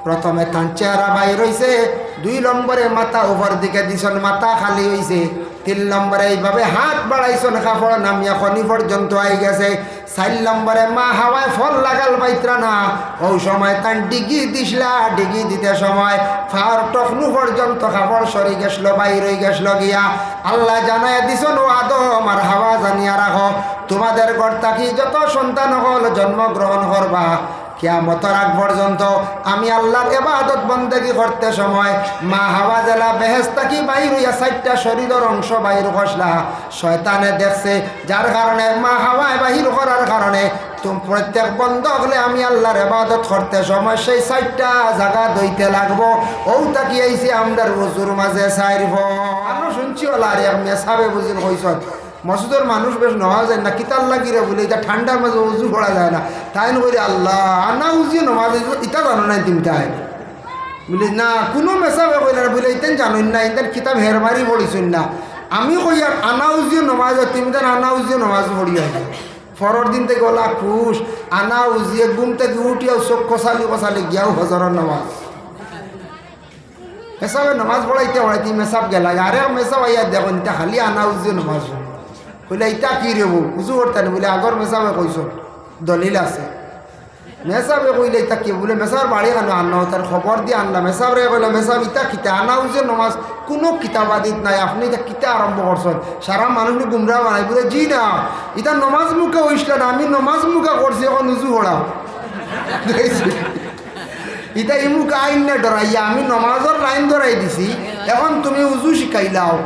প্রথমে তার চেহারা বাইর হইছে, 2 নম্বরে মাথা উপর দিকে দিছন, মাথা খালি হইছে, 3 নম্বরে এইভাবে হাত বাড়াইছন, কাপড় নামিয়া খনি পর্যন্ত আই গেছে, 4 নম্বরে মা হাওয়ায় ফল লাগাল পাইত্রা না, ওই সময় তার ডিগি দিসলা, ডিগি দিতে সময় ফার টকনু পর্যন্ত কাপড় সরি গেছিল, বাইর হয়ে গেছিল গিয়া। আল্লাহ জানায় দিছন, ও আদম আর হাওয়া জানিয়া রাখো, তোমাদের ঘর থাকি যত সন্তান হল জন্মগ্রহণ করবা, কিয়ামতের আগ পর্যন্ত আমি আল্লাহর ইবাদত বন্দেগী করতে সময় মা হাওয়া জেলা বেহেশত থাকি বাইর হইয়া 4টা শরীরের অংশ বাইর করলা। শয়তানে দেখছে, যার কারণে মা হাওয়ায় বাহির করার কারণে তুমি প্রত্যেক বন্ধ হলে আমি আল্লাহর ইবাদত করতে সময় সেই 4টা জায়গা দইতে লাগবো। ও তাকি আইছে আমরার ওজুর মাঝে সাইরব। আমি শুনছি ওলা আর এক মেসাবে বুঝিন কইছত মসজিদের মানুষ বেশ নেওয়া যায় না, কিতাল লাগিরে বলে এটা ঠান্ডার মাঝে উজু করা যায় না, তাই না বলি আল্লাহ আনা উজিও নমাজ ইটা জানো নাই তুমি তাই বলি না, কোনো মেসাবে কইল না বলে ইতেন জানুন না, ইতেন কিতাব হেরমারি পড়িছুন না। আমি কই আর আনা উজিও নমাজ, তুমি তেন আনা উজিও নমাজ পড়ি আছে পরের দিন থেকে ওলা খুশ, আনা উজিয়ে ঘুম থেকে উঠিয়াও চোখ কষালি গিয়াও হজরের নামাজ মেসাবে নামাজ পড়াইতে পড়াইতে মেসাব গেলা, আরে মেসাব আইয়া দেখুন এটা খালি আনা উজিও নমাজ বলে ইটা কি রেব উজু করতেন বলে আগর মেসাবে কইস দলিল আছে। মেসাবে কইলে ইটা কি বলে মেসার বাড়ি কেন আনা তার খবর দিয়ে আনলাম, মেসাবরে কইলে মেসাব ইটা কিতা আনা উজে নমাজ কোনো কিতাবাদিত নাই, আপনি এটা কিতা আরম্ভ করছেন, সারা মানুষ গুমরা বানাই বলে জি না ইটা নমাজ মুখে হইছিল না, আমি নমাজ মুখে করছি এখন উজু করাও ইটা ইমুক আইন না ডরাইয়া আমি নমাজের লাইন ধরাই দিছি, এখন তুমি উজু শিখাইলাও।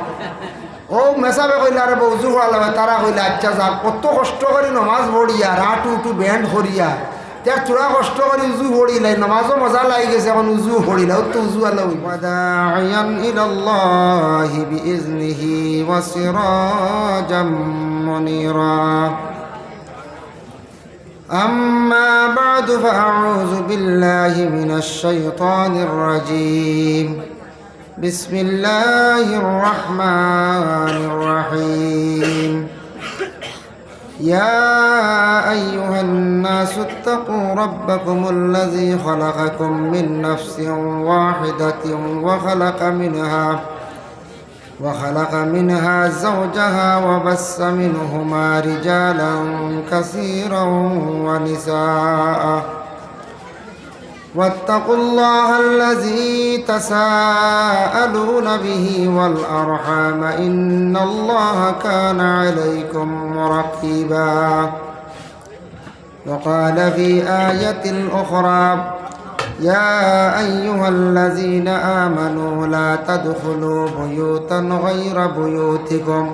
ও মেসাবে কইলে আরে উজু করা লাগবে, তারা কইলে আচ্ছা যাক কত কষ্ট করে নমাজ পড়িয়া রাটু উটু ব্যান্ড করিয়া তার তোরা কষ্ট করে উজু পড়িলাই, নমাজও মজা লাগি গেছে, এখন উজু পড়িলা তো উজু আলো ওয়াদাইয়ান ইলাল্লাহি বিইজনিহি ওয়া সিরাজাম মুনিরা। আম্মা বা'দু ফাআউযু বিল্লাহি মিনাশ শাইতানির রাজীম। بسم الله الرحمن الرحيم. يا أيها الناس اتقوا ربكم الذي خلقكم من نفس واحدة وخلق منها زوجها وبث منهما رجالا كثيرا ونساء واتقوا الله الذي تساءلون به والأرحام إن الله كان عليكم رقيبا. وقال في آية أخرى يا أيها الذين آمنوا لا تدخلوا بيوتا غير بيوتكم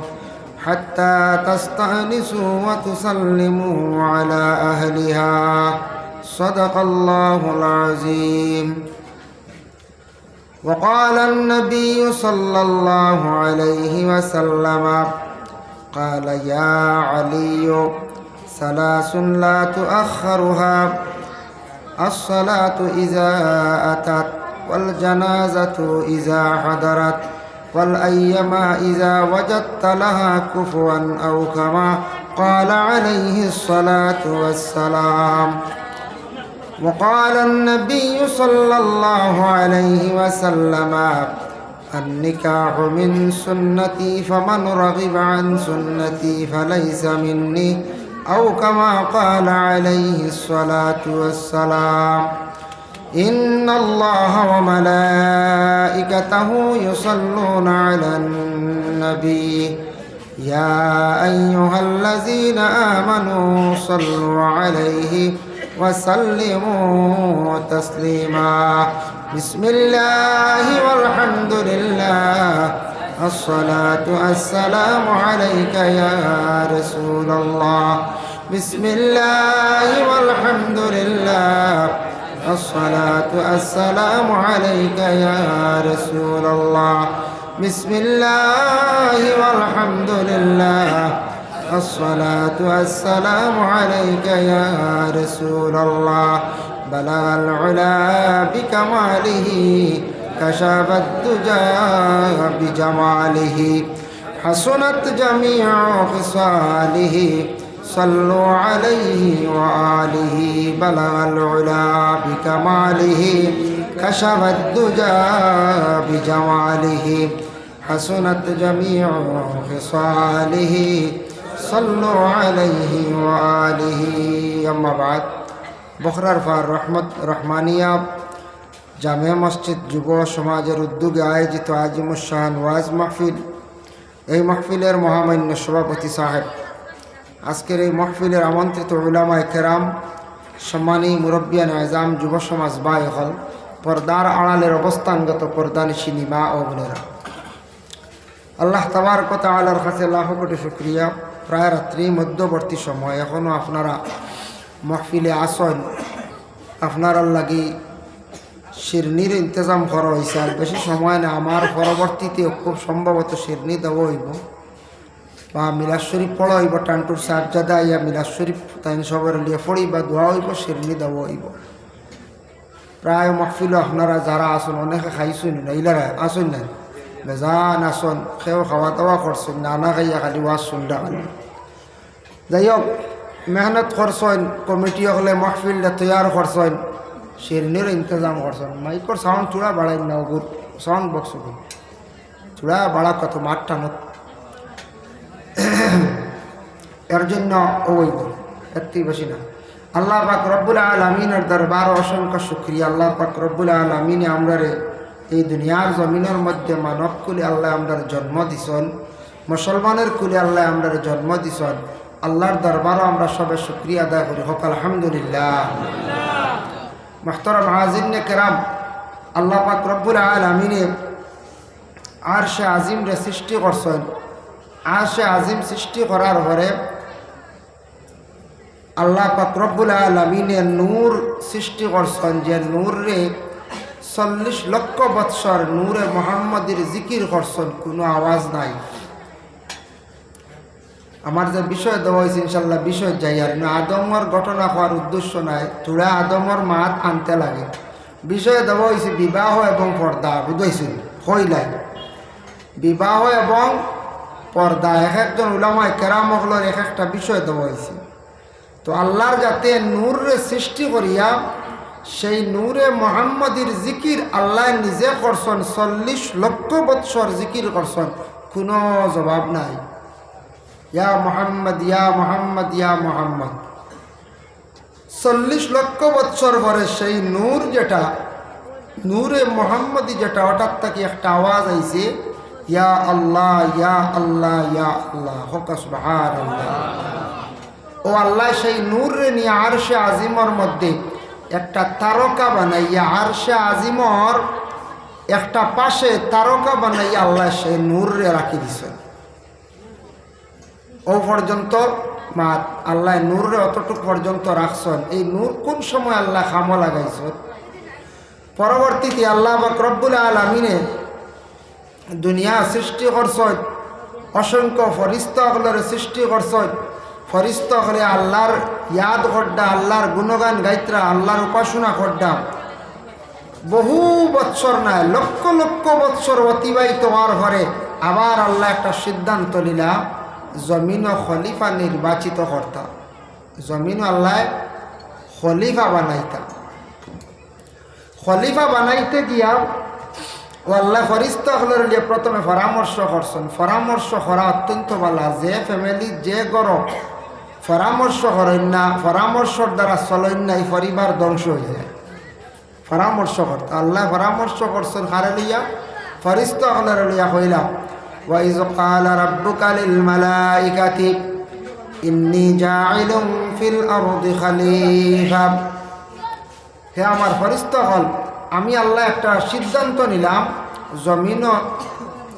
حتى تستأنسوا وتسلموا على أهلها صدق الله العظيم. وقال النبي صلى الله عليه وسلم قال يا علي ثلاث لا تؤخرها الصلاة إذا أتت والجنازة إذا حضرت والأيما إذا وجدت لها كفوا أو كما قال عليه الصلاة والسلام. وقال النبي صلى الله عليه وسلم النكاح من سنتي فمن رغب عن سنتي فليس مني أو كما قال عليه الصلاة والسلام. إن الله وملائكته يصلون على النبي يا أيها الذين آمنوا صلوا عليه وسلموا تسليما. بسم الله والحمد لله الصلاة والسلام عليك يا رسول الله. بسم الله والحمد لله الصلاة والسلام عليك يا رسول الله. بسم الله والحمد لله الصلاة والسلام عليك يا رسول الله. بلغ العلا بكماله كشف الدجى بجماله حسنت جميع خصاله صلوا عليه وآله بلغ العلا بكماله كشف الدجى بجماله حسنت جميع خصاله صلوا عليه وآله أما بعد বখরার ফার রহমত রহমানিয়া জামিয়া মসজিদ যুব সমাজের উদ্যোগে আয়োজিত আজিমুশান ওয়াজ মাহফিল, এই মাহফিলের মহামান্য সভাপতি সাহেব, আজকের এই মাহফিলের আমন্ত্রিত উলামায়ে কেরাম, সম্মানী মুরব্বিয়ান আজম, যুব সমাজ ভাই হল, পর্দার আড়ালের অবস্থানগত পর্দানিশিনী মা ও বোনেরা, আল্লাহ তাবারক ওয়া তাআলার কাছে লাখ কোটি শুকরিয়া। প্রায় রাত্রি মধ্যবর্তী সময় এখনও আপনারা মাহফিলে আসেন, আপনার লাগি শিরনির ইন্তজাম করা হয়েছে। আর বেশি সময় না, আমার পরবর্তীতে খুব সম্ভবত শিরনি দেওয়া হইব বা মিলাদ শরীফ পড়া হইব, টান্টুর সাহেবজাদা ইয়া মিলাদ শরীফ তাইন সবার লিয়ে পড়ি বা দোয়া হইব, শিরনি দেওয়া হইব। প্রায় মাহফিলও আপনারা যারা আসুন, অনেকে খাইছেন না, ইলারা আসুন না, বেজান আসুন, সেও খাওয়া দাওয়া করছেন, নানা খাইয়া খালি ওয়াজ শুনটা খালি। যাই হোক, মেহনত করছেন, কমিটি হলে মাহফিলটা তৈয়ার করছেন, শিরনির ইন্তজাম করছেন। মাইকর সাউন্ড চূড়া বাড়াই না, ওগুর সাউন্ড বক্স চূড়া বাড়া কত মাঠটা মত, এর জন্য ওই এর বেশি না। আল্লাহ পাক রব্বুল আলামিনের দরবার অসংখ্য শুকরিয়া। আল্লাহ পাক রব্বুল আলামিনে আমরা এই দুনিয়ার জমিনের মধ্যে মানব কুলে আল্লাহ আমরা জন্ম দিছেন, মুসলমানের কুলে আল্লাহ আমরা জন্ম দিছেন। আল্লাহর দরবারও আমরা সবে শুকরিয়া আদায় করি, হোক আলহামদুলিল্লাহ। মুহতারাম হাজিরিনে কেরাম, আল্লাহ পাক রব্বুল আলামিনে আরশে আজিম রে সৃষ্টি করছেন। আরশে আজিম সৃষ্টি করার পরে আল্লাহ পাক রব্বুল আলামিনে নূর সৃষ্টি করছেন, যে নূর রে 40 লক্ষ বৎসর নূরে মুহাম্মদের জিকির করছেন, কোনো আওয়াজ নাই। আমার যে বিষয় দেওয়া হয়েছে ইনশাল্লাহ বিষয় যাই, আর আদমর ঘটনা হওয়ার উদ্দেশ্য নাই, তোরা আদমর মাত আনতে লাগে। বিষয় দেওয়া হয়েছে বিবাহ এবং পর্দা, বুঝাইছিল হইলাই বিবাহ এবং পর্দা। এক একজন উলামায়ে কেরাম হলের এক একটা বিষয় দেওয়া হয়েছে। তো আল্লাহর যাতে নূরে সৃষ্টি করিয়া সেই নূরে মুহাম্মদের জিকির আল্লাহ নিজে করছেন, 40 লক্ষ বৎসর জিকির করছেন, কোনো জবাব নাই। ইয়া মুহাম্মদ ইয়া মুহাম্মদ ইয়া মুহাম্মদ 40 লক্ষ বৎসর পরে সেই নূর যেটা নূরে মুহাম্মদি যেটা, হঠাৎ থেকে একটা আওয়াজ আইছে, ইয়া আল্লাহ ইয়া আল্লাহ ইয়া আল্লাহ, হোক সুবহানাল্লাহ। ও আল্লাহ সেই নূরে নিয়ে আরশে আজিমর মধ্যে একটা তারকা বানাইয়া, আরশে আজিমর একটা পাশে তারকা বানাইয়া আল্লাহ সেই নূরে রাখি দিছেন। ও পর্যন্ত মা আল্লাহ নূরে অতটুকু পর্যন্ত রাখছেন। এই নূর কোন সময় আল্লাহ খামো লাগাইছেন? পরবর্তীতে আল্লাহ পাক রব্বুল আলামিনে দুনিয়া সৃষ্টি করছেন, অসংখ্য ফরিস্তাগুলোর সৃষ্টি করছেন। ফরিস্তা হলে আল্লাহর ইয়াদ করডা, আল্লাহর গুণগান গাইত্রা, আল্লাহর উপাসনা করডা। বহু বৎসর নাই, লক্ষ লক্ষ বৎসর অতিবাহিত হওয়ার পরে আবার আল্লাহ একটা সিদ্ধান্ত নিলা, জমিন ও খলিফা নির্বাচিত করতা। জমিন আল্লাহ খলিফা বানাইতা। খলিফা বানাইতে গিয়া ও আল্লাহ ফরিস্তা হলের লিয়ে প্রথমে পরামর্শ করছেন। পরামর্শ করা অত্যন্ত ভালো। যে ফ্যামিলি যে গরম পরামর্শ করেন না, পরামর্শর দ্বারা চলেন না, এই পরিবার ধ্বংস হয়ে যায়। পরামর্শ করতে আল্লাহ পরামর্শ করছেন কারে লিয়া? ফরিস্তা হলের লিয়া কইলাম, ওয়াইজ ক্বালা রাব্বুকা লিল মালাইকাতি ইন্নী জাইলুন ফিল আরদি খলিফা। হে আমার ফরিস্তা হল, আমি আল্লাহ একটা সিদ্ধান্ত নিলাম, জমিনও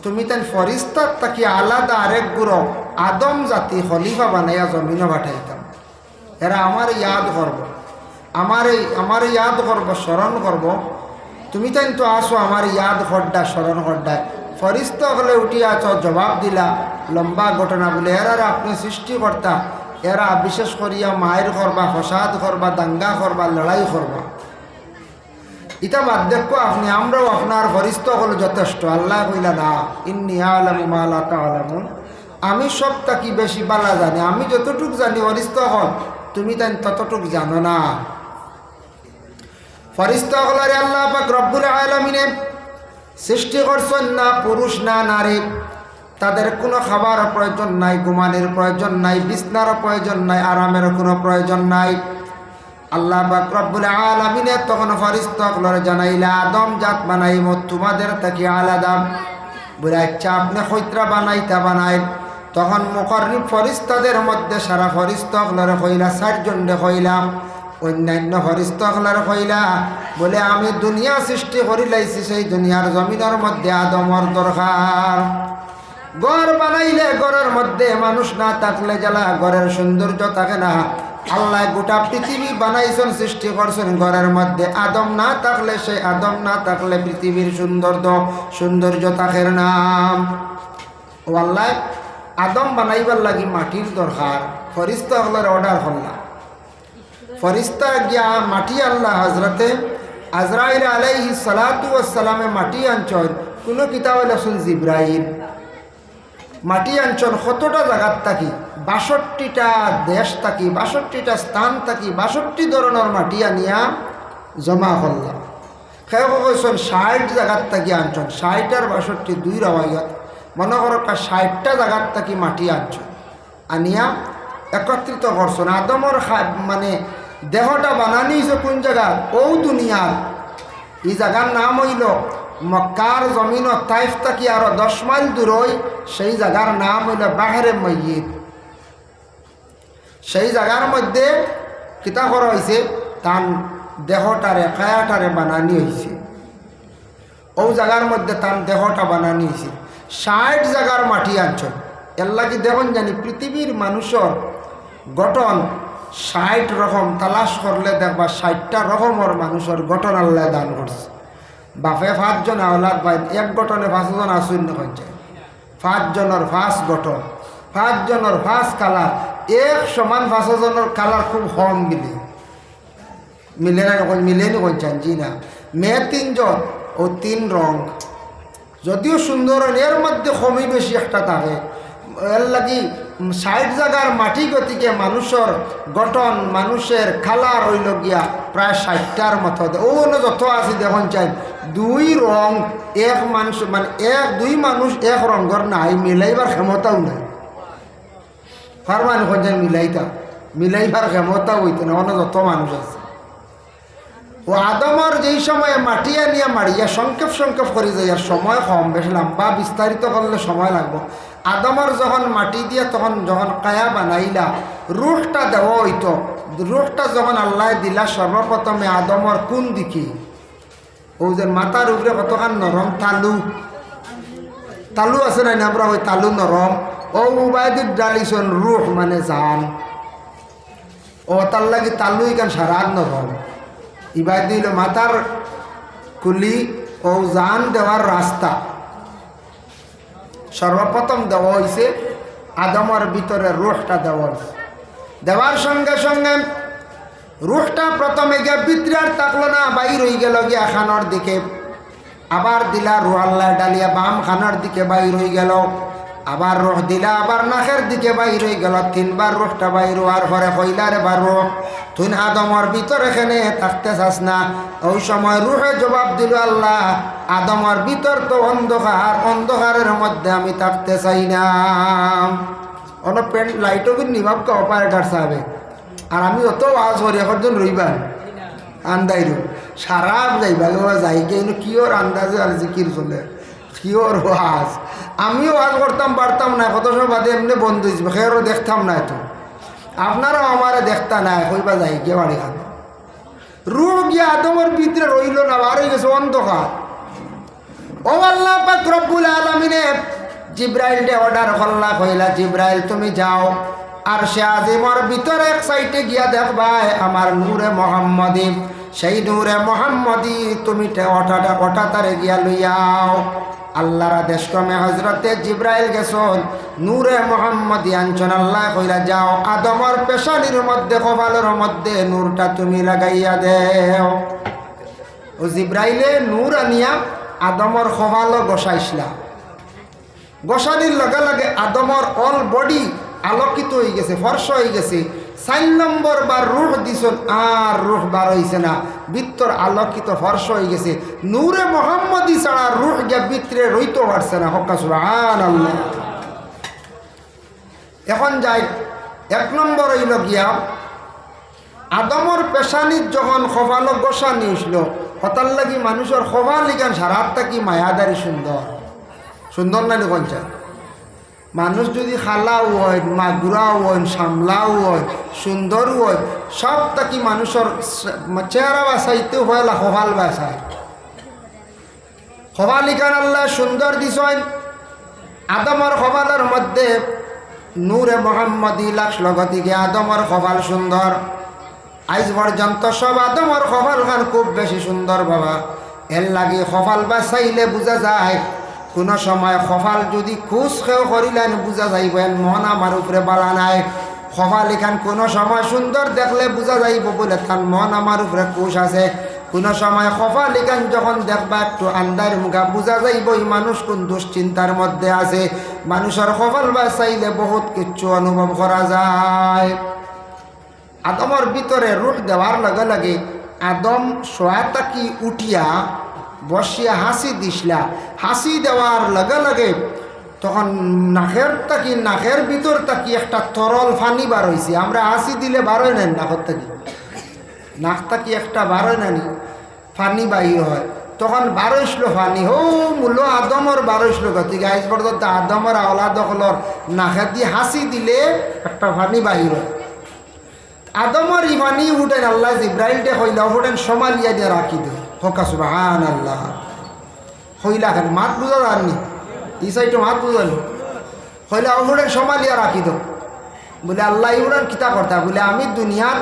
তুমি তাই ফরিস্তার তাকে আলাদা আরেক গুরু আদম জাতি খলিফা বানাইয়া জমিনও পাঠাইতাম। এরা আমার ইয়াদ করব, আমার ইয়াদ করব, স্মরণ করব। তুমি তাই তো আসো আমার ইয়াদ হড্ডা স্মরণ হড্ডায়। ফরিস্তা হলে উঠি আছো, জবাব দিলা লম্বা ঘটনা বলে। এরা আপনি সৃষ্টিকর্তা, এরা বিশেষ করিয়া মায়ের করবা, ফসাদ করবা, দাঙ্গা করবা, লড়াই করবা। ইটা বাদ দেখো আপনি, আমরাও আপনার ফরিস্তা হল যথেষ্ট। আল্লাহ কইলা না, ইন্নী আ'লামু মা লা তা'লামুন, আমি সবটা কি বেশি বালা জানি, আমি যতটুক জানি ফরিস্তা হল তুমি তাই ততটুক জানো না। ফরিস্তা হলারে আল্লাহ পাক রব্বুল আলামিনে সৃষ্টি করছেন না পুরুষ না নারী, তাদের কোনো খাবার প্রয়োজন নাই, ঘুমানোর প্রয়োজন নাই, বিছনার প্রয়োজন নাই, আরামের কোনো প্রয়োজন নাই। আল্লাহ পাক রব্বুল আলামিনে তখন ফরিস্তাগুলোরে জানাইলা আদম জাত বানাইমু তোমাদের থেকে আলাদা। বলে আচ্ছা আপনি খৈত্রা বানাইতা বানাই। তখন মুকররিব ফরিস্তাদের মধ্যে সারা ফরিস্তাগুলোরে কইলা 4 জনরে কইলাম, অন্যান্য ফরিস্তাগুলোরে কইলা বলে আমি দুনিয়া সৃষ্টি করি লাইছি, সেই দুনিয়ার জমিনের মধ্যে আদমর দরকার। ঘর বানাইলে ঘরের মধ্যে মানুষ না থাকলে জ্বালা ঘরের সৌন্দর্য থাকে না। আল্লাহ গোটা পৃথিবী বানাইছেন সৃষ্টি করছেন ঘরের মধ্যে, আদম না থাকলে সেই আদম না থাকলে পৃথিবীর সৌন্দর্য থাকে না। ও আল্লাহ আদম বানাইবার লাগি মাটির দরকার, ফরিস্তা হলের অর্ডার করলাম। ফরিস্তা গিয়া মাটি আল্লাহ হজরতে আজরাইল আলাইহিস সালাতু ওয়াস সালামে মাটি আনছন। কোনো কিতাবে লেখছেন জিব্রাইল মাটি আনছন কতটা জায়গার থাকি, 62টা দেশ থাকি, 62টা স্থান থাকি, 62 ধরনের মাটি আনিয়া জমা করলাম। কেউ কইছেন 60 জায়গার থাকি আনছন, 60 আর 62 দুই রওয়ায়াত, মনে করো 60টা জায়গার থাকি মাটি আনছন আনিয়া একত্রিত করছেন। আদমর মানে দেহটা বানানি হয়েছে কোন জায়গা, ও দুনিয়ার এই জায়গার নাম হইল মক্কার জমিন তাইফ থাকি আরো 10 মাইল দূরই, সেই জায়গার নাম হইল বাহরে ময়্যিত। সেই জায়গার মধ্যে কিতা করা হয়েছে, তার দেহটারে কায়াটারে বানানি হয়েছে। ও জায়গার মধ্যে তার দেহটা বানানি হয়েছে। 60 জায়গার মাটি আনছন। এর লাগি দেখুন জানি পৃথিবীর মানুষের গঠন 60 রকম, তালাশ করলে দেখবা 60টা রকমের মানুষের গঠন আল্লাহ দান করছে। বাপে 5 জন আওলাদ ভাই, এক গঠনে 5 জন আসুন হয়েছে, 5 জনের 5 গঠন, 5 জনের 5 কালার, এক সমান 5 জনের কালার খুব কম মিলে না, মিলেনি বলছেন জি না। মেয়ে 3 জন ও 3 রং, যদিও সুন্দর এর মধ্যে কমই বেশি একটা থাকে। এর লাগি 60 জায়গার মাটি গতিকে মানুষের গঠন মানুষের কালার হইল গিয়া প্রায় 60টার মতো। ও যত আছে দেখুন চাই 2 রং এক মানুষ, মানে 2 মানুষ এক রঙের নাই, মিলাইবার ক্ষমতাও নাই। ফারমান হচ্ছে মিলাইবার ক্ষমতাও হইতো না, অন্য যত মানুষ আছে। ও আদমর যেই সময়ে মাটিয়া নিয়ে মারিয়া সংক্ষেপ করে যায়, আর সময় কম, বেশি লম্বা বিস্তারিত করলে সময় লাগবো। আদমর যখন মাটি দিয়ে তখন যখন কায়া বানাইলা রুহটা দেওয়া হইতো, রুহটা যখন আল্লাহ দিলা সর্বপ্রথমে আদমর কোন দিকে, ও যে মাথার উপরে কতখান নরম তালু আছে না, আমরা ওই তালু নরম, ও উবায়দির ডালিছন রুহ মানে জান, ও তার লাগি তালু ইকান সারা নরম। ইবাই দিল মাথার কুলি ও জান দেওয়ার রাস্তা সর্বপ্রথম দেওয়া হয়েছে আদমের ভিতরে রুহটা দেওয়ার সঙ্গে সঙ্গে রুহটা প্রথমে গিয়ে ভিতরে আর থাকলো না, বাইর হয়ে গেল গিয়া খানোর দিকে, আবার দিলা রুহ আল্লাহ ডালিয়া বাম খানোর দিকে বাইর হয়ে গেল, আবার রুহ দিলা আবার নাকের দিকে বাইর হয়ে গেল। 3 বার রুহটা বাইর হওয়ার পরে কইলার এবার রুহ তুই আদমর ভিতর এখানে থাকতে চাস না। ওই সময় রুহে জবাব দিল আল্লাহ আদমর ভিতর তো অন্ধকারের মধ্যে আমি থাকতে চাই না। অন্য পেন্ট লাইটও কিন্তু নিভাবকে অপারেটার সাহেবে, আর আমি অত আওয়াজ করি এখন রইবার আন্দাইরু সারা যাইবা যাই কিন্তু কিওর আন্দাজে আর জিকির চলে, কিওর ওয়াজ। আমিও ওয়াজ করতাম পারতাম না, কত সময় বাদে এমনি বন্ধ হয়েছিল, খেয়েরও দেখতাম না, এত আপনারাও আমারে দেখতা না, কইবা যাই গিয়ে বাড়ি খান। রুহ গিয়া আদমের ভিতরে রইল না, বার হয়ে গেছে অন্ধকার। ও আল্লাহ পাক রব্বুল আলামিনে জিব্রাইলকে অর্ডার করলা, কইলা জিব্রাইল তুমি যাও আর সে আজিমর ভিতরে এক সাইডে গিয়া দেখবা আমার নূরে মোহাম্মদী, সেই নূরে মোহাম্মদী তুমি ওটাতারে গিয়া লইয়াও। আল্লাহর আদেশ ক্রমে হজরতে জিব্রাইল গেছন নূরে মোহাম্মদী আনছন। আল্লাহ কইলা যাও আদমর পেশানির মধ্যে কপালের মধ্যে নূরটা তুমি লাগাইয়া দেও। ও জিব্রাইলে নূর আনিয়া আদমর কপালও বসাইছিলা। গোসানির লগে লগে আদমর অল বডি আলোকিত হয়ে গেছে, ফর্সা হয়ে গেছে। 4 নম্বর বার রুহ দিছন, আর রুহ বার হইছে না, ভিতর আলোকিত ফর্সা হয়ে গেছে। নূরে মোহাম্মদী ছাড়া রুহ গিয়া ভিতরে রইতে পারছে না। হক্কা সুবহানাল্লাহ। এখন যাই 1 নম্বর হইল গিয়া আদমর পেশানির যখন খোফালো গোসানি উঠল, হতার লাগি মানুষের খোফা লিগান সারাতটা কি মায়াদারি সুন্দর, সুন্দর না কঞ্চা। মানুষ যদি খালাও হয়, মাগুরাও হয়, সামলাও হয়, সুন্দরও হয়, সবটা কি মানুষের চেহারা বাসাইতেও হয়, খোফাল বাসায়। খোফা লিখান আল্লাহ সুন্দর দিছেন। আদমর খোফালের মধ্যে নূরে মোহাম্মদী লাক্ষ লগতিকে আদমর খোফাল সুন্দর। আজ পর্যন্ত সব আদমর খোফাল খান খুব বেশি সুন্দর বাবা। এর লাগে খোফাল বাসাইলে বোঝা যায়, কোনো সময় খোফাল যদি খুশ খেয়েও করিলেন বোঝা যাইব মন আমার উপরে বালা নাই। খোফাল এখান কোনো সময় সুন্দর দেখলে বোঝা যাইব বলে তার মন আমার উপরে খুশ আছে। কোনো সময় খোফাল এখান যখন দেখবা একটু আন্দার মুখা বোঝা যাইব এই মানুষ কোন দুশ্চিন্তার মধ্যে আছে। মানুষের খোফাল বাসাইলে বহুত কিছু অনুভব করা যায়। আদমর ভিতরে রুহ দেওয়ার লগে লগে আদম সোয়াতা কি উঠিয়া বসিয়া হাসি দিসলা। হাসি দেওয়ার লগে লগে তখন নাকের ভিতর তাকি একটা তরল ফানি বার হয়েছে। আমরা হাসি দিলে বারোয় নেন নাকের তাকি, নাক তাকি একটা বারোয় নানি ফানি বাহির হয়, তখন বারোইছিল ফানি। হো মূল্য আদমর বারোইছিল গতিকে আজ পর্যন্ত আদমর আওলা দখলর নাকের দিয়ে হাসি দিলে একটা ফানি বাহির হয়। আদমর ইমানি উঠেন আল্লাহ জিব্রাইলটে হইলা উঠেন সমালিয়া দিয়ে রাখি দেয়। হকা সুবহানাল্লাহ। হইলা খান মাত বুঝা যাননি, এই সাইডে মাত বুঝানি হইলা উঠেন সমালিয়া রাখি দেব বলে আল্লাহ উড়ান কিতা করতা বলে আমি দুনিয়ার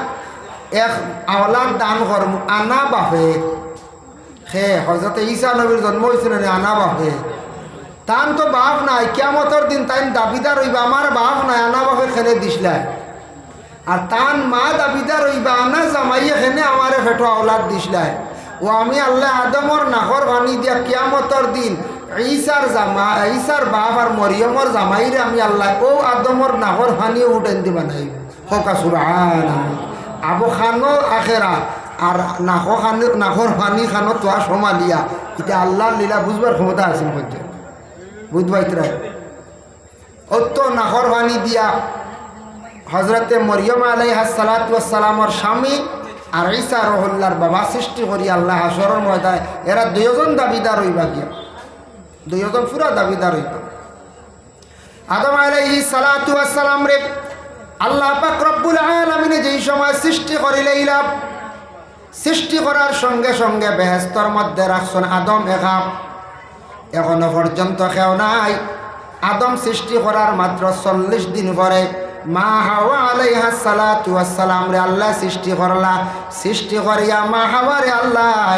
এক আওলাদ দান করম আনা বাপে। হে হযরত ঈসা নবীর জন্ম হয়েছিল আনা বাপে, তান তো বাপ নাই, কিয়ামতের দিন তাই দাবিদার হইবা আমার বাপ নাই, আনা বাপে খেলে দিসলাই। আর তান মা দাবিদার হইবা আনা জামাই এখানে আমারে ফেটো আওলাদ দিসলাই। ও আমি আল্লাহ আদমর নাকর বানি দিয়া কিয়ামতের দিন ঈসার বাপ আর মরিয়মর জামাইরে আমি আল্লাহ ও আদমর নাকর ফানিও উঠেন দিবা নাই। হকা সুবহানাল্লাহ। আবু খানো আখেরা আর নাকর ফানি খানো তোয়া সমালিয়া, এটা আল্লাহর লীলা বুঝবার ক্ষমতা আছে মধ্যে বুঝবাইতরা। ও তো নাকর ফানি দিয়া হজরতে মরিয়ম আলাইহিস সালাতু ওয়াস সালামর স্বামী আর ঈসা রহুল্লাহর বাবা সৃষ্টি করি আল্লাহ হাসরের ময়দানে এরা দুইজন দাবিদার হইবা গিয়া, দুইজন পুরা দাবিদার হইবা। আদম আলাইহিস সালাতু ওয়াস সালাম রে আল্লাহ পাক রব্বুল আলামিন যেই সময় সৃষ্টি করিলেইলা, সৃষ্টি করার সঙ্গে সঙ্গে বেহেশতের মধ্যে রাখছেন আদম একা। এখনো পর্যন্ত কেউ নাই। আদম সৃষ্টি করার মাত্র 40 দিন পরে মা হাওয়া আলাইহিস সালাতু ওয়াস সালাম রে আল্লাহ সৃষ্টি করলা। সৃষ্টি করিয়া মা হাওয়ারে আল্লাহ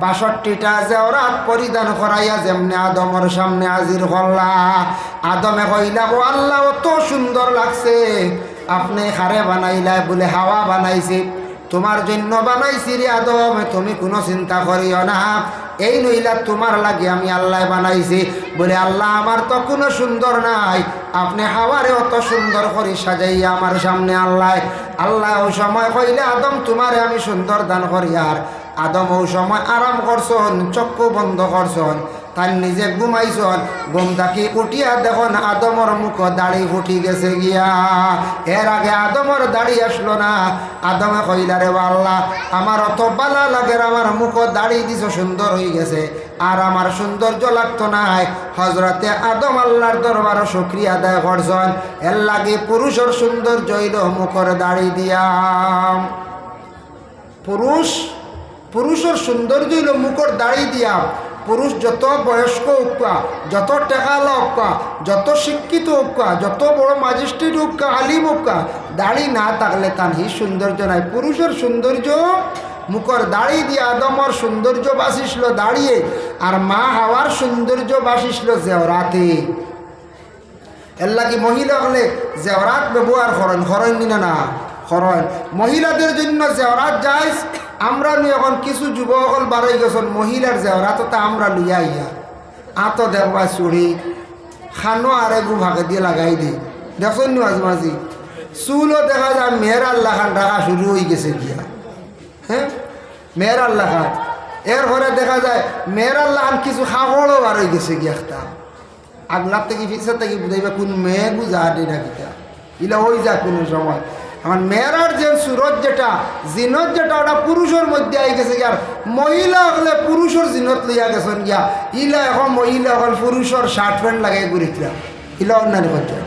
62টা জেওরাত পরিধান করাইয়া যেমনি আদমর সামনে হাজির করলা। আদমে কইলা ও আল্লাহ অত সুন্দর লাগছে, আপনি খারে বানাইলা বলে হাওয়া বানাইছি, তোমার জন্য বানাইছি রে আদম, তুমি কোনো চিন্তা করিও না, এই নইলা তোমার লাগে আমি আল্লাহ বানাইছি। বলে আল্লাহ আমার তো কোনো সুন্দর নাই, আপনি হাওয়ারে অত সুন্দর করে সাজাইয়া আমার সামনে আল্লাহ ওই সময় কইলে আদম তোমারে আমি সুন্দর দান করি। আর আদম ওই সময় আরাম করছন, চক্ষু বন্ধ করছন, তার নিজে ঘুমাইছন। ঘুম থাকি উঠিয়া দেখুন আদমর মুখ দাড়ি ফুটি গেছে গিয়া। এর আগে আদমর দাড়ি আসলো না। আদমে কইলা রে আল্লাহ আমার অত বালা লাগে, আমার মুখ দাড়ি দিছ সুন্দর হয়ে গেছে, আর আমার সৌন্দর্য লাগতো নাই। হজরতে আদম আল্লাহর দরবার শুকরিয়া আদায় করছেন। এর লাগে পুরুষের সৌন্দর্য হইল মুখর দাড়ি দিয়া। পুরুষের সৌন্দর্য হইল মুখর দাড়ি দিয়া। পুরুষ যত বয়স্ক হোকা, যত টেকালা হোকা, যত শিক্ষিত হোকা, যত বড় ম্যাজিস্ট্রেট হোকা, আলিম হোকা, দাড়ি না থাকলে তার হি সৌন্দর্য নাই। পুরুষের সৌন্দর্য মুখর দাড়ি দিয়ে। আদমর সৌন্দর্য বাসিছিল দাঁড়িয়ে, আর মা হাওয়ার সৌন্দর্য বাসিছিল জেওরাতে। এর লাগি মহিলা হলে জেওরাত ব্যবহার করেন না করেন। মহিলাদের জন্য জেওরাত যায়। আমরা নি এখন কিছু যুবকল বাড়াই গেছেন মহিলার জেওরাত তা আমরা লইয়া ইয়া আত দেখবা চুড়ি, খানো আরে গু ভাগে দিয়ে লাগাই দিই দেখুন নি মাঝে মাঝে চুলও দেখা যায় মেয়ের আল্লাহ খান রাখা শুরু হয়ে গেছে গিয়া হ্যাঁ মেয়ের আল্লাহ খান এরপরে দেখা যায় মেয়ের আল্লাহ খান কিছু খাবড়ও বার হয়ে গেছে গিয়া একটা আগলার থেকে ফিক্সার থেকে বুঝাইবা কোন মেয়ে বুঝা আটে না কিতা ইলা হয়ে যায় কোনো সময় আমার মেয়েরার যে সুরত যেটা জিনত যেটা ওটা পুরুষের মধ্যে আই গেছে গিয়া মহিলা হলে পুরুষের জিনত লইয়া গেছেন গিয়া ইলা এখন মহিলা হল পুরুষের শার্ট প্যান্ট লাগাই ঘুরেছিলাম ইলা অন্যান্য পর্যায়ে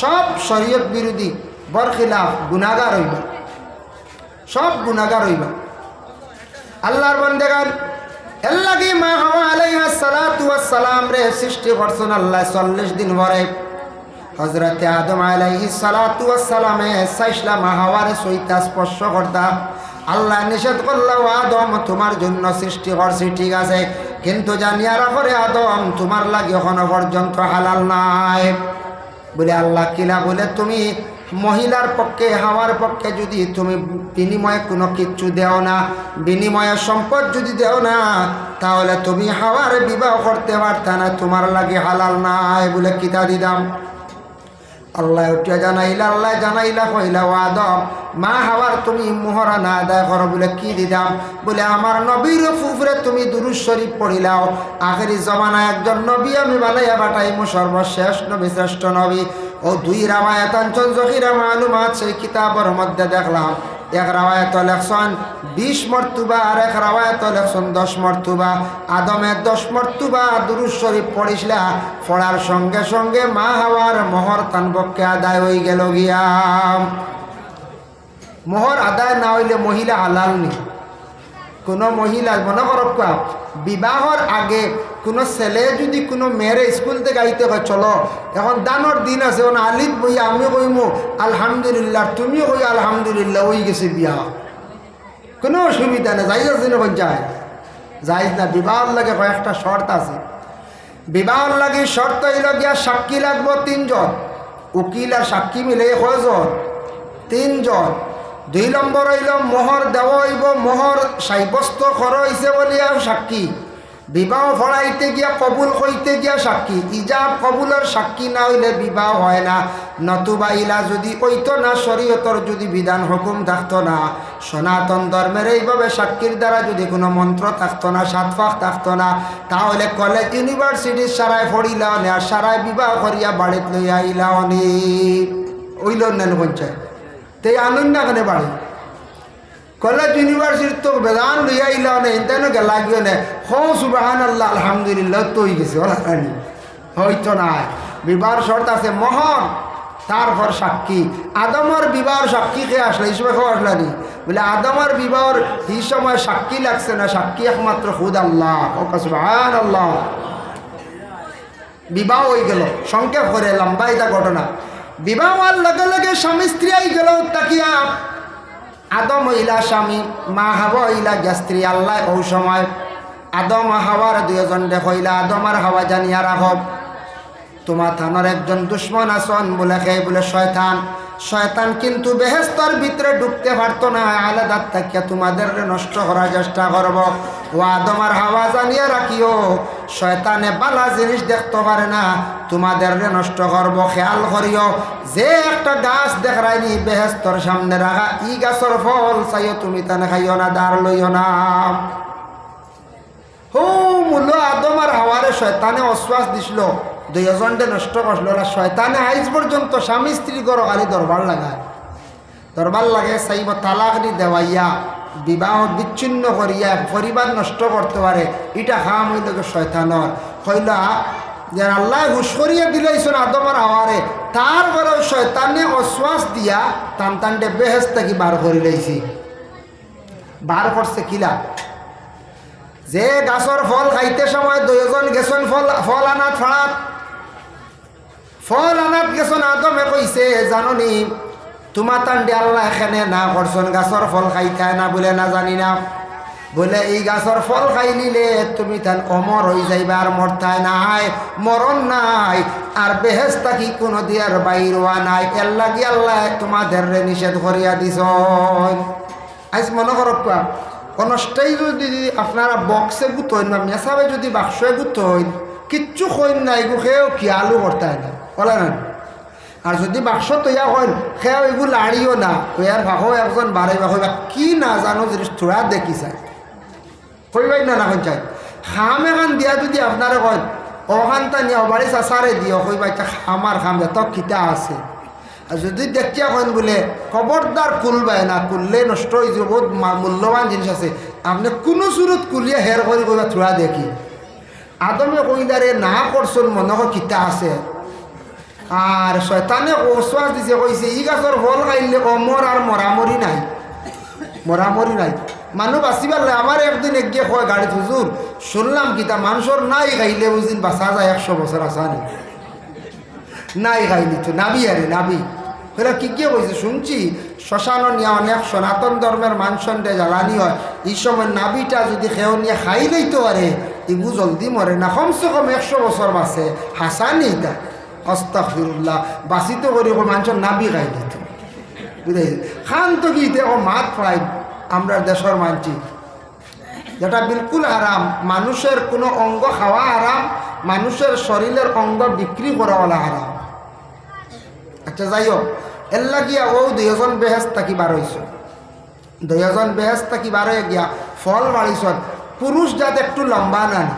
সব শরীয়ত বিরোধী বরখিলাফ গুনাহগার হইবা সব গুনাহগার হইবা আল্লাহর বান্দাগান আল্লাহকে মা হাওয়া আলাইহিস সালাতু ওয়াস সালাম রে সৃষ্টি করছেন আল্লাহ 40 দিন পরে হযরতে আদম আলাইহিস সালাতু ওয়াস সালামে সাইসলা মা হাওয়ারে সইতা স্পর্শ করতা আল্লাহ নিষেধ করলো আদম তোমার জন্য সৃষ্টি করছি ঠিক আছে কিন্তু জানিয়া রাখো রে আদম তোমার লাগি এখনো পর্যন্ত হালাল নাই বলে আল্লাহ কিলা বলে তুমি মহিলার পক্ষে হাওয়ার পক্ষে যদি তুমি বিনিময়ে কোনো কিচ্ছু দেও না বিনিময়ে সম্পদ যদি দেও না তাহলে তুমি হাওয়ার বিবাহ করতে পারতা না তোমার লাগে হালাল নাই বলে কিতা দিদাম আল্লাহ উঠিয়া জানাইলা আল্লাহ জানাইলা কইলা ও আদম মা হাওয়ার তুমি মোহরা না আদায় করো বলে কি দিদাম বলে আমার নবীর ফুফরে তুমি দুরূদ শরীফ পড়িলাও আখেরি জমানায় একজন নবী আমি বানাইয়া পাঠাইমু সর্বশেষ নবী শ্রেষ্ঠ নবী ও দুই রাওয়ায়াত আনছন জহিরা মালুমাত সেই কিতাবের মধ্যে দেখলাম এক রাওয়ায়াত লেখছেন 20 মর্তবা আর এক রাওয়ায়াত লেখছেন 10 মর্তবা আদমের 10 মর্তবা দুরূদ শরীফ পড়িসলা পড়ার সঙ্গে সঙ্গে মা হাওয়ার মোহর তান পক্ষে আদায় হয়ে গেল গিয়া মোহর আদায় না হইলে মহিলা হালাল নেই কোনো মহিলা মনে করক বিবাহর আগে কোনো ছেলে যদি কোনো মেয়েরে স্কুল থেকে আইতে হয় চলো এখন দানোর দিন আছে এখন আলিত বই আমি কইমু আলহামদুলিল্লাহ তুমিও কই আলহামদুলিল্লাহ ওই গেছে বিয়া কোনো অসুবিধা নেই যাই আছে না যায় যাই না বিবাহর লাগে কয়েকটা শর্ত আছে বিবাহর লাগে শর্ত হইল গিয়া সাক্ষী লাগবো 3 জন উকিল আর সাক্ষী মিলে কয়জন 3 জন 2 নম্বর হইল মোহর দেওয়া হইব মোহর সাব্যস্ত করা হইছে বলিয়া সাক্ষী বিবাহ ফড়াইতে গিয়া কবুল কইতে গিয়া সাক্ষী ইজাব কবুলের সাক্ষী না হইলে বিবাহ হয় না নতুবা ইলা যদি ওইতো না শরীয়তর যদি বিধান হুকুম থাকতো না সনাতন ধর্মের এইভাবে সাক্ষীর দ্বারা যদি কোনো মন্ত্র থাকতো না সাতফাক থাকতো না তাহলে কলেজ ইউনিভার্সিটির সারায় ফড়িলাও নে আর সারায় বিবাহ করিয়া বাড়িত লইয়া আইলাও নি ওইল নেন পঞ্চায়েত তেই আনন্দ এখানে বাড়ি কলেজ ইউনিভার্সিটি তো বেদান লইয়া আইলাও নে ইন্টারনো গেলাগিও নে হো সুবহানাল্লাহ আলহামদুলিল্লাহ তো হয়ে গেছে ওলানি হয়তো নাই বিবাহর শর্ত আছে মোহর তারপর সাক্ষী আদমর বিবাহর সাক্ষী খেয়ে আসলে এই সময় খাওয়া আসলানি বলে আদমর বিবাহর এই সময় সাক্ষী লাগছে না সাক্ষী একমাত্র খুদ আল্লাহ সুবহানাল্লাহ বিবাহ হয়ে গেল সংক্ষেপ করে লম্বা এটা ঘটনা বিবাহ হওয়ার লগে লগে স্বামী স্ত্রী আই গেল তাকিয়া আদম হইলা স্বামী মা হাওয়া হইলা স্ত্রী আল্লাহ ওই সময় আদম হাওয়ার 2 জন দেখইলা আদম আর হাওয়া জানিয়া রাখব তোমার থানার একজন দুশ্মন আসন বলে খেয়ে বলে শয়তান শয়তান কিন্তু বেহেস্তর ভিতরে ঢুকতে পারতো না আলাদা থাকিয়া তোমাদের নষ্ট করার চেষ্টা করব ও আদম আর হাওয়া জানিয়া রাখিও শয়তানে বালা জিনিস দেখতে পারে না তোমাদের নষ্ট করব খেয়াল করিও যে একটা গাছ দেখায়নি বেহেস্তর সামনে রাখা ই গাছের ফল চাইও তুমি তানে খাইও না দাঁড় লইও না হো মূল্য আদম আর হাওয়ারে শয়তানে অশ্বাস দিছিল 2 জনকে নষ্ট করছিল না শয়তানে আইজ পর্যন্ত স্বামী স্ত্রী করো খালি দরবার লাগায় দরবার লাগে চাইব তালাক দি দেওয়াইয়া বিবাহ বিচ্ছিন্ন করিয়া পরিবার নষ্ট করতে পারে এটা হাম হইল শয়তানর কইলা যে আল্লাহ হুশ করিয়া দিলেছেন আদম আর হাওয়ারে তারপরেও শয়তানে অশ্বাস দিয়া টান টানটে বেহেস থেকে বার করে লইছি বার করছে কিলা যে গাছর ফল খাইতে সময় 2 জন গেছেন ফল আনাত ফাড়াত ফল আনাত গেছেন আদমে কইছে জাননি তোমার তান্ডে আল্লাহ এখানে না করছেন গাছর ফল খাইতে না বলে না জানি না বলে এই গাছর ফল খাই নিলে তুমি তান অমর হয়ে যাইবা আর মরতায় নাই মরণ নাই আর বেহেস্তা কি কোনো দিয়ার বাইর হওয়া নাই এর লাগি আল্লাহ তোমাদের নিষেধ করিয়া দিছ আজ মনে করক কোন স্টেজ যদি আপনারা বক্সে গুতইন বা মেসাবে যদি বাক্সে গুতইন কিচ্ছু কইন না এগু খেয়েও খেয়ালও করতে হয় না বলে না। আর যদি বাক্স তৈয়া হয় খেয়েও এগু লাড়িও না ওয়ার ভাগো একজন বাড়াই বা কইবা কি না জানো জিনিস থোড়া দেখি চাই কইবাই না না চাই খাম এখান দিয়া যদি আপনারা কয় ওখানটা নিয়ে বাড়ি চাচারে দিও কইবা এটা খামার খাম এত খিতা আছে। আর যদি দেখিয়া কইন বলে খবরদার কুলবাই না, কুললে নষ্ট হয়ে যাব, বহুত মূল্যবান জিনিস আছে, আপনি কোনো সুরত কুলিয়ে হের করে কইবা থোড়া দেখি। আদমে কইলারে না করছুন মনে হয় খিতা আছে। আর শয়তানে ওসওয়াস দিছে কইছে ই গাছর ফল খাইলে অমর আর মরামরি নাই, মরামরি নাই। মানুষ বাঁচিবার আমার একদিন এগিয়ে কয় গাড়িত হুজুর শুনলাম কিতা মানুষের নাই খাইলে বুঝিন বাঁচা যায় 100 বছর আসা নেই, নাই খাইলি তো নাবি আরে নাবি এরা কি কে কইছে শুনছি শ্মশান নিয়ে অনেক সনাতন ধর্মের মানসন্ডে জ্বালানি হয়, এই সময় নাবিটা যদি খেয়েও নিয়ে খাই লইতে পারে ইগু জলদি মরে না, কমসে কম 100 বছর বাঁচে। হাসানি তা আস্তাগফিরুল্লাহ বাঁচিতে করি মানুষের নাবি খাই দিত বুঝাইছে খান তো কি ও মাত ফ্রাই আমরা দেশের মানছি যেটা বিলকুল হারাম। মানুষের কোনো অঙ্গ খাওয়া হারাম, মানুষের শরীরের অঙ্গ বিক্রি করা ওলা হারাম। আচ্ছা যাই হোক এর লাগিয়া ও 2 জন বেহেস থাকি বার হইছ, 2 জন বেহেস থাকি বার হয়ে গিয়া ফল বাড়িছ। পুরুষ যাতে একটু লম্বা নেন,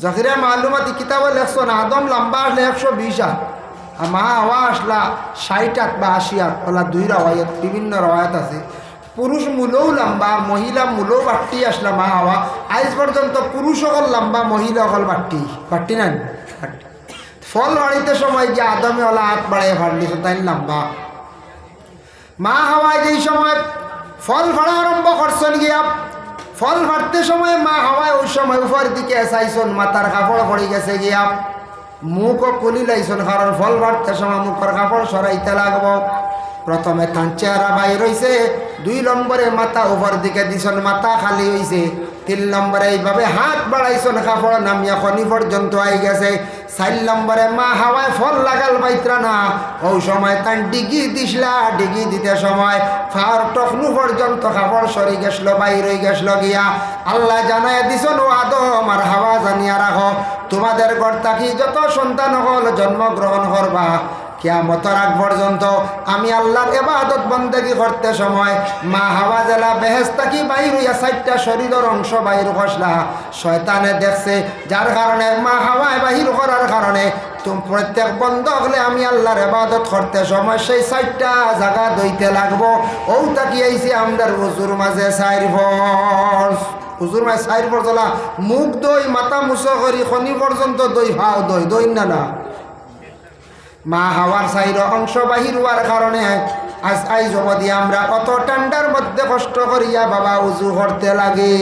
জখিরা মালুমাতি কিতাবে লেখছেন আদম লম্বা আসলে 120 হাত, আর মা হাওয়া আসলা 60 হাত বা 80 হাত, ওলা 2 রওয়ায়াত বিভিন্ন রওয়ায়াত আছে। পুরুষ মূলও লম্বা, মহিলা মূলও বাট্টি আসলা মা হাওয়া। আজ পর্যন্ত পুরুষ সকল লম্বা, মহিলা সকল বাট্টি বাট্টি নেন। ফল বাড়িতে সময় গিয়ে আদমে ওলা হাত বাড়াই ফাড়লি তাই লম্বা। মা হাওয়ায় যেই সময় ফল ফাড়া আরম্ভ করছেন গিয়া, ফল ফাড়তে সময় মা হাওয়ায় ওই সময় উপর দিকে চাইছন, মাথার কাপড় পড়ে গেছে গিয়া, মুখও খুলি লাইছন, কারণ ফল ফাড়তে সময় মুখের কাপড় সরাইতে লাগব। প্রথমে তার চেহারা বাইর হইছে, 2 নম্বরে মাথা উপর দিকে দিছন, মাথা খালি হইছে, 3 নম্বরে এইভাবে হাত বাড়াইছন, কাপড় নামিয়া খনি পর্যন্ত আই গেছে। 4 নম্বরে মা হাওয়ায় ফল লাগাল বাইত্রা না, ওই সময় তার ডিগি দিসলা, ডিগি দিতে সময় ফার টকনু পর্যন্ত কাপড় সরি গেছিল, বাইর হয়ে গেছিল গিয়া। আল্লাহ জানায় দিছন ও আদম আর হাওয়া জানিয়া রাখো তোমাদের ঘর থাকি যত সন্তান হল জন্মগ্রহণ করবা, কিয়ামতের আগ পর্যন্ত আমি আল্লাহর ইবাদত বন্দেগী করতে সময় মা হাওয়া জেলা বেহেশত কি বাইর হইয়া 4টা শরীরের অংশ বাইর করছলা। শয়তানে দেখছে, যার কারণে মা হাওয়ায় বাহির করার কারণে তুমি প্রত্যেক বন্ধ হলে আমি আল্লাহর ইবাদত করতে সময় সেই 4টা জায়গা দইতে লাগবো। ও তাকি আইছে আমাদের হুজুর মাঝে 4 ফরজ, হুজুর মাঝে 4 ফরজ হলা মুখ দই, মাথা মুছো করি খনি পর্যন্ত দই, হাও দই, দই না না। মা হাওয়ার 4 অংশ বাহির হওয়ার কারণে আজ আই জগদি আমরা অত ঠান্ডার মধ্যে কষ্ট করিয়া বাবা উজু করতে লাগে।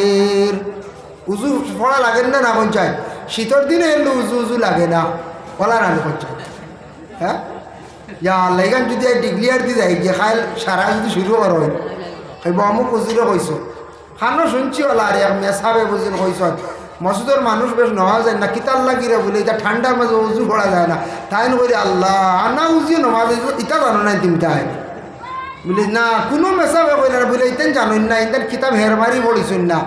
উজু পড়া লাগেন না না পঞ্চায়েত, শীতের দিনে এলো উজু উজু লাগে না বলা না পঞ্চায়েত। হ্যাঁ লেগান যদি ডিগ্লিয়ার দিয়ে যাই যে খাইল সারা যদি শুরু কর হয় অমুক উজুরে কইস খানো শুনছি ওলা আরে মেসাবে বুঝিল কইস মসজিদের মানুষ বেশ নেওয়া যায় না, কিতার লাগিরে বলে এটা ঠান্ডার মাঝে উজু পড়া যায় না, তাই বলি আল্লাহ আনা উজু নমাজ ইটা জানো নাই তুমি তাই বলি না কোনো মেসাবে কই না বলে ইতেন জানোই না, ইতেন কিতাব হেরমারি পড়িছুন না।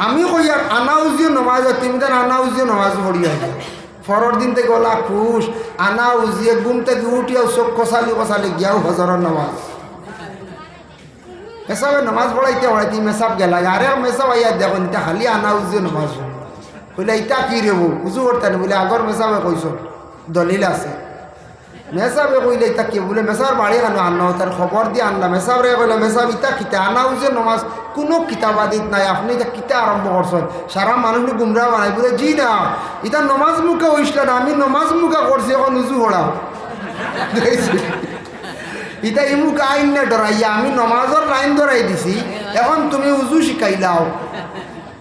আমি কই আর আনা উজিও নমাজ, তুমি তেন আনা উজিও নমাজ পড়ি আছে। পরের দিন থেকে ওলা খুশ, আনা উজিয়ে ঘুম থেকে উঠিয়াও চোখ কষালি কষালি গিয়াও হজরের নমাজ। মেসাবে নমাজ পড়াইতে পড়াইতে মেসাব গেলা, আরে মেসাব আইয়া দেখুন এটা খালি আনা উজিও নমাজ বলে ইটা কি রেবো উজু করতে না বলে আগর মেসাবে কইস দলিল আছে। মেসাবে কইলে ইটা কি বলে মেসার বাড়ি কেন আনা তার খবর দিয়ে আনলাম। মেসাবরে কইলে মেসাব ইটা কিতা আনা উজে নমাজ কোনো কিতাবাদিত নাই, আপনি এটা কিতা আরম্ভ করছেন, সারা মানুষ গুমরা বানাই বলে জি না এটা নমাজ মুখে হইসলে না, আমি নমাজ মুখে করছি এখন উজু পড়াও ইটা ই মুখে আইন না ডরাইয়া আমি নমাজের লাইন ধরাই দিছি, এখন তুমি উজু শিখাইলাও।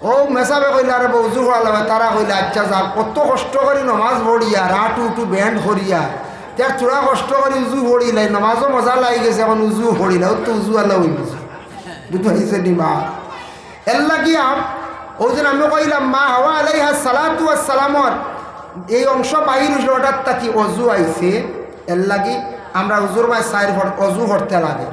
ও মেসাবে কইলে আরে উজু করা লাগবে, তারা কইলে আচ্ছা যা কত কষ্ট করি নমাজ পড়িয়া রাটু উঠু ব্যান্ড করিয়া তার চূড়া কষ্ট করি উজু পড়িলাই, নমাজও মজা লাগি গেছে, এখন উজুও পড়িলা ও তো উজু আল্লাহ হয়ে গেছে বুঝতে পারছে নি মা। এর লাগিয়া ওই দিন আমি কইলাম মা হাওয়া আলাইহা সালাতু ওয়াস সালামর এই অংশ বাহির ওটার তাকি অজু আইছে, এর লাগি আমরা উজুর মায় 4 অজু করতে লাগে।